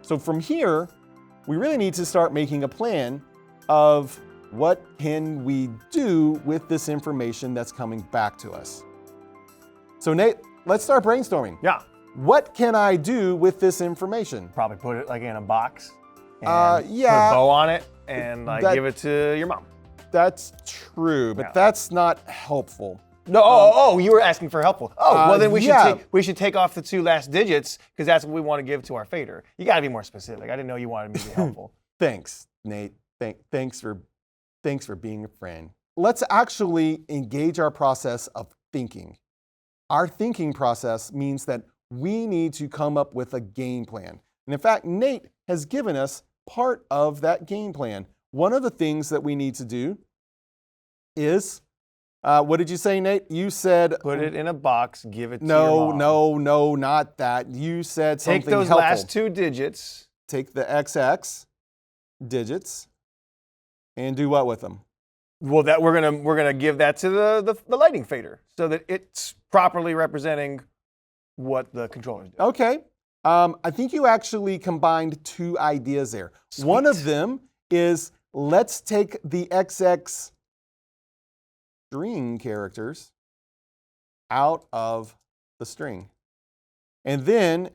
So from here, we really need to start making a plan of what can we do with this information that's coming back to us. So Nate, let's start brainstorming. Yeah. What can I do with this information? Probably put it like in a box and yeah. put a bow on it and give it to your mom. That's true, but that's not helpful. No, you were asking for helpful. Well then we should take off the 2 last digits because that's what we want to give to our fader. You got to be more specific. I didn't know you wanted me to be helpful. Thanks, Nate. Thanks for being a friend. Let's actually engage our process of thinking. Our thinking process means that we need to come up with a game plan. And in fact, Nate has given us part of that game plan. One of the things that we need to do is, what did you say, Nate? You said... Put it in a box, give it to your mom. No, not that. You said something helpful. Take those last 2 digits. Take the XX digits and do what with them? Well, that we're gonna give that to the lighting fader so that it's properly representing what the controllers do. Okay. I think you actually combined 2 ideas there. Sweet. One of them is let's take the XX string characters out of the string. And then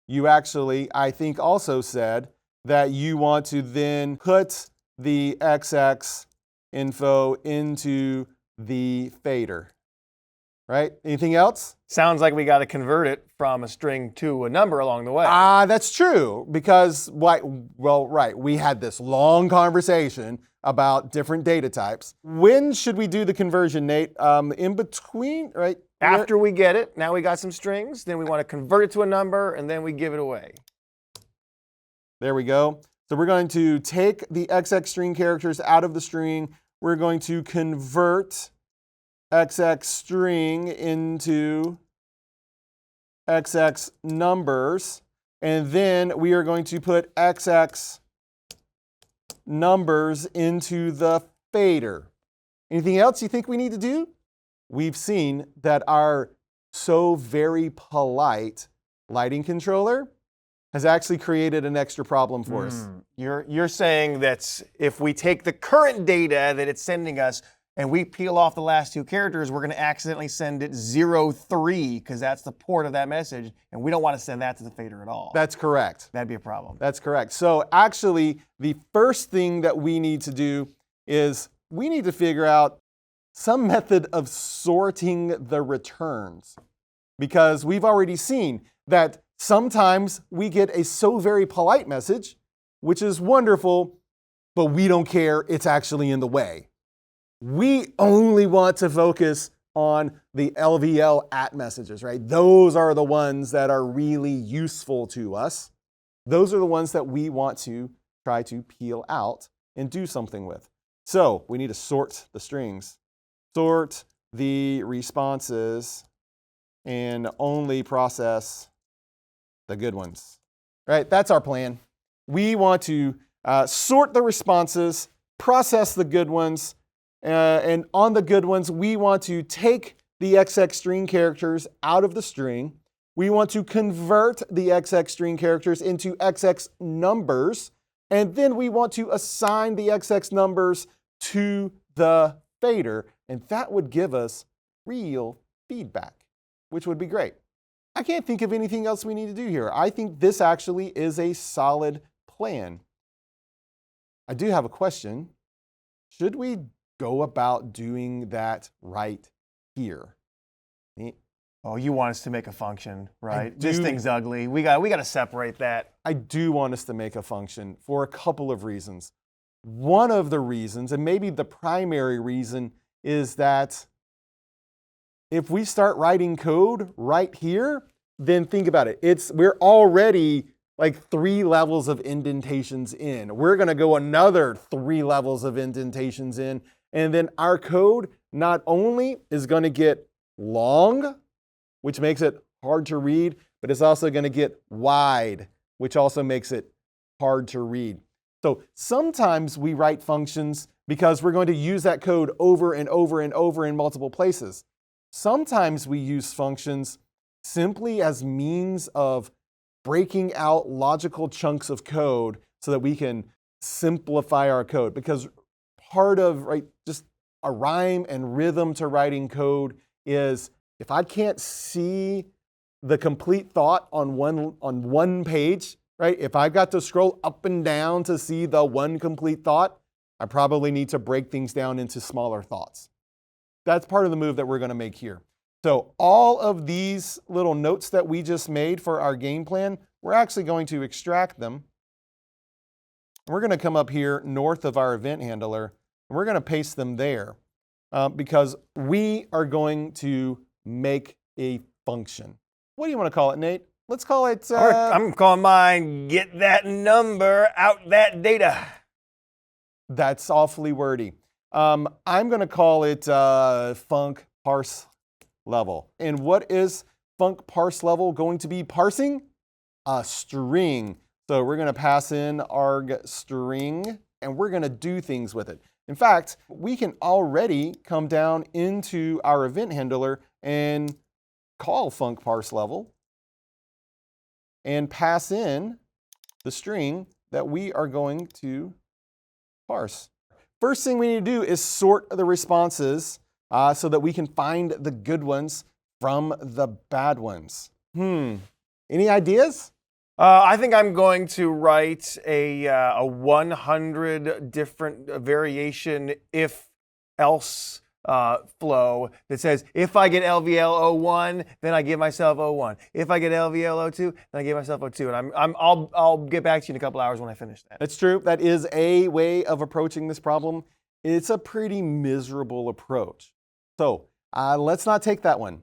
you actually, I think, also said that you want to then put the XX info into the fader, right? Anything else? Sounds like we got to convert it from a string to a number along the way. That's true, because we had this long conversation about different data types. When should we do the conversion, Nate? In between, right? After we get it, now we got some strings, then we want to convert it to a number, and then we give it away. There we go. So we're going to take the XX string characters out of the string. We're going to convert XX string into XX numbers, and then we are going to put XX numbers into the fader. Anything else you think we need to do? We've seen that our so very polite lighting controller has actually created an extra problem for us. You're saying that if we take the current data that it's sending us and we peel off the last 2 characters, we're going to accidentally send it 03 because that's the port of that message, and we don't want to send that to the fader at all. That's correct. That'd be a problem. That's correct. So actually, the first thing that we need to do is we need to figure out some method of sorting the returns, because we've already seen that sometimes we get a so very polite message, which is wonderful, but we don't care, it's actually in the way. We only want to focus on the LVL at messages, right? Those are the ones that are really useful to us. Those are the ones that we want to try to peel out and do something with. So we need to sort the strings, sort the responses, and only process the good ones, right? That's our plan. We want to sort the responses, process the good ones, and on the good ones, we want to take the XX string characters out of the string. We want to convert the XX string characters into XX numbers, and then we want to assign the XX numbers to the fader, and that would give us real feedback, which would be great. I can't think of anything else we need to do here. I think this actually is a solid plan. I do have a question. Should we go about doing that right here? Oh, you want us to make a function, right? This thing's ugly. We got to separate that. I do want us to make a function for a couple of reasons. One of the reasons, and maybe the primary reason, is that if we start writing code right here, then think about it. We're already like 3 levels of indentations in. We're going to go another 3 levels of indentations in, and then our code not only is going to get long, which makes it hard to read, but it's also going to get wide, which also makes it hard to read. So sometimes we write functions because we're going to use that code over and over and over in multiple places. Sometimes we use functions simply as means of breaking out logical chunks of code so that we can simplify our code. Because part of just a rhyme and rhythm to writing code is if I can't see the complete thought on one page, right? If I've got to scroll up and down to see the one complete thought, I probably need to break things down into smaller thoughts. That's part of the move that we're going to make here. So all of these little notes that we just made for our game plan, we're actually going to extract them. We're going to come up here north of our event handler, and we're going to paste them there because we are going to make a function. What do you want to call it, Nate? Let's call it... I'm calling mine, get that number out that data. That's awfully wordy. I'm going to call it func parse level. And what is func parse level going to be parsing? A string. So we're going to pass in arg string, and we're going to do things with it. In fact, we can already come down into our event handler and call func parse level and pass in the string that we are going to parse. First thing we need to do is sort the responses so that we can find the good ones from the bad ones. Any ideas? I think I'm going to write a 100 different variation if-else flow that says, if I get LVL 01, then I give myself 01. If I get LVL 02, then I give myself 02. And I'll get back to you in a couple hours when I finish that. That's true. That is a way of approaching this problem. It's a pretty miserable approach. So let's not take that one.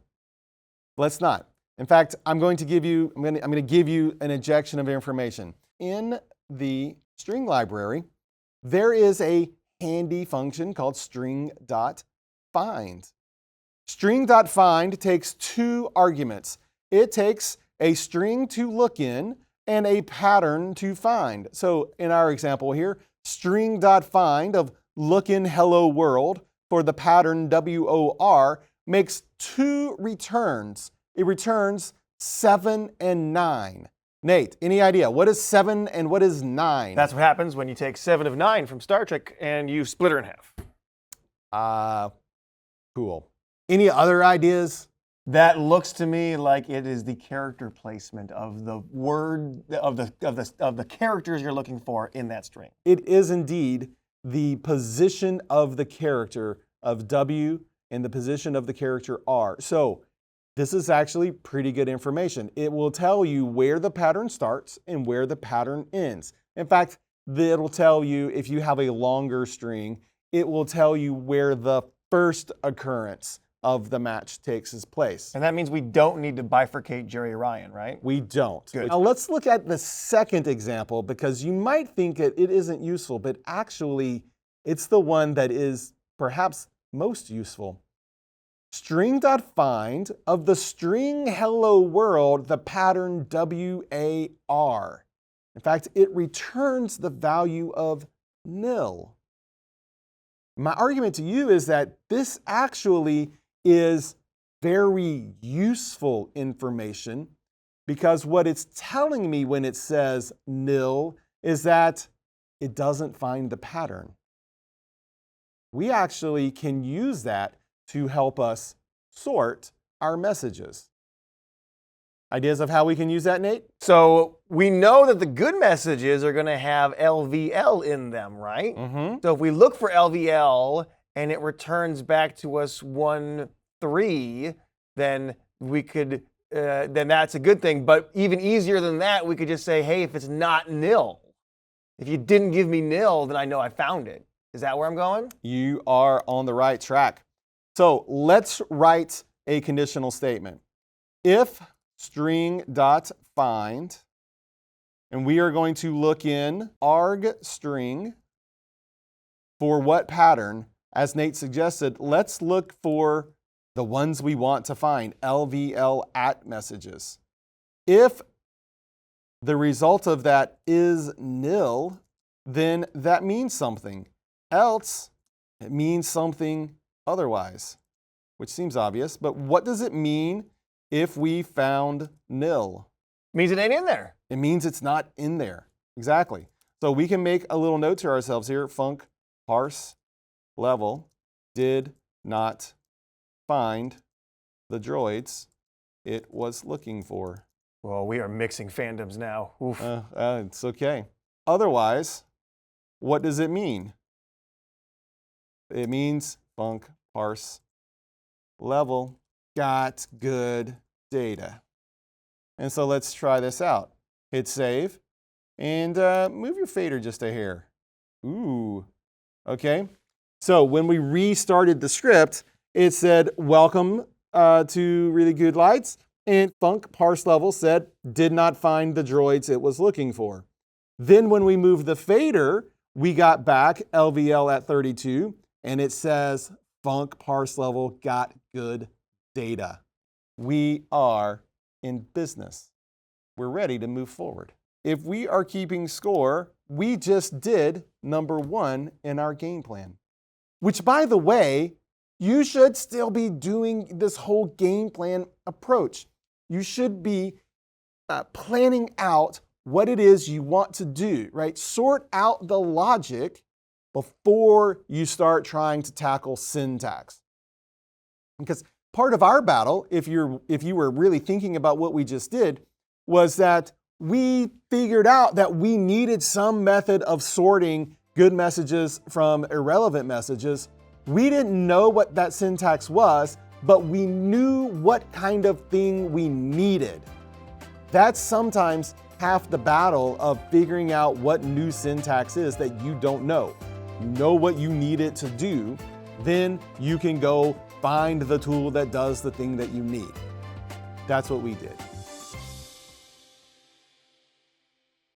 Let's not. In fact, I'm going to give you an injection of information. In the string library, there is a handy function called string.find. String.find takes two arguments. It takes a string to look in and a pattern to find. So in our example here, string.find of look in hello world for the pattern WOR makes two returns. It returns 7 and 9. Nate, any idea? What is 7 and what is 9? That's what happens when you take 7 of 9 from Star Trek and you split her in half. Cool. Any other ideas? That looks to me like it is the character placement of the word of the characters you're looking for in that string. It is indeed the position of the character of W and the position of the character R. So this is actually pretty good information. It will tell you where the pattern starts and where the pattern ends. In fact, it'll tell you if you have a longer string, it will tell you where the first occurrence of the match takes its place. And that means we don't need to bifurcate Jerry Ryan, right? We don't. Good. Now let's look at the second example because you might think it isn't useful, but actually it's the one that is perhaps most useful. String.find of the string hello world, the pattern WAR. In fact, it returns the value of nil. My argument to you is that this actually is very useful information because what it's telling me when it says nil is that it doesn't find the pattern. We actually can use that to help us sort our messages. Ideas of how we can use that, Nate? So we know that the good messages are going to have LVL in them, right? Mm-hmm. So if we look for LVL and it returns back to us 1, 3, then we could, then that's a good thing. But even easier than that, we could just say, hey, if it's not nil, if you didn't give me nil, then I know I found it. Is that where I'm going? You are on the right track. So let's write a conditional statement. If string.find, and we are going to look in arg string for what pattern? As Nate suggested, let's look for the ones we want to find, LVL at messages. If the result of that is nil, then that means something. Else, it means something otherwise, which seems obvious, but what does it mean if we found nil? Means it ain't in there. It means it's not in there. Exactly. So we can make a little note to ourselves here. Func parse level did not find the droids it was looking for. Well, we are mixing fandoms now. Oof. It's okay. Otherwise, what does it mean? It means func parse level got good data. And so let's try this out. Hit save and move your fader just a hair. Ooh, okay. So when we restarted the script, it said, welcome to Really Good Lights. And func parse level said, did not find the droids it was looking for. Then when we moved the fader, we got back LVL at 32, and it says func parse level got good data. We are in business. We're ready to move forward. If we are keeping score, we just did number 1 in our game plan, which, by the way, you should still be doing this whole game plan approach. You should be planning out what it is you want to do, right? Sort out the logic before you start trying to tackle syntax. Because part of our battle, if you were really thinking about what we just did, was that we figured out that we needed some method of sorting good messages from irrelevant messages. We didn't know what that syntax was, but we knew what kind of thing we needed. That's sometimes half the battle of figuring out what new syntax is that you don't know. You know what you need it to do, then you can go find the tool that does the thing that you need. That's what we did.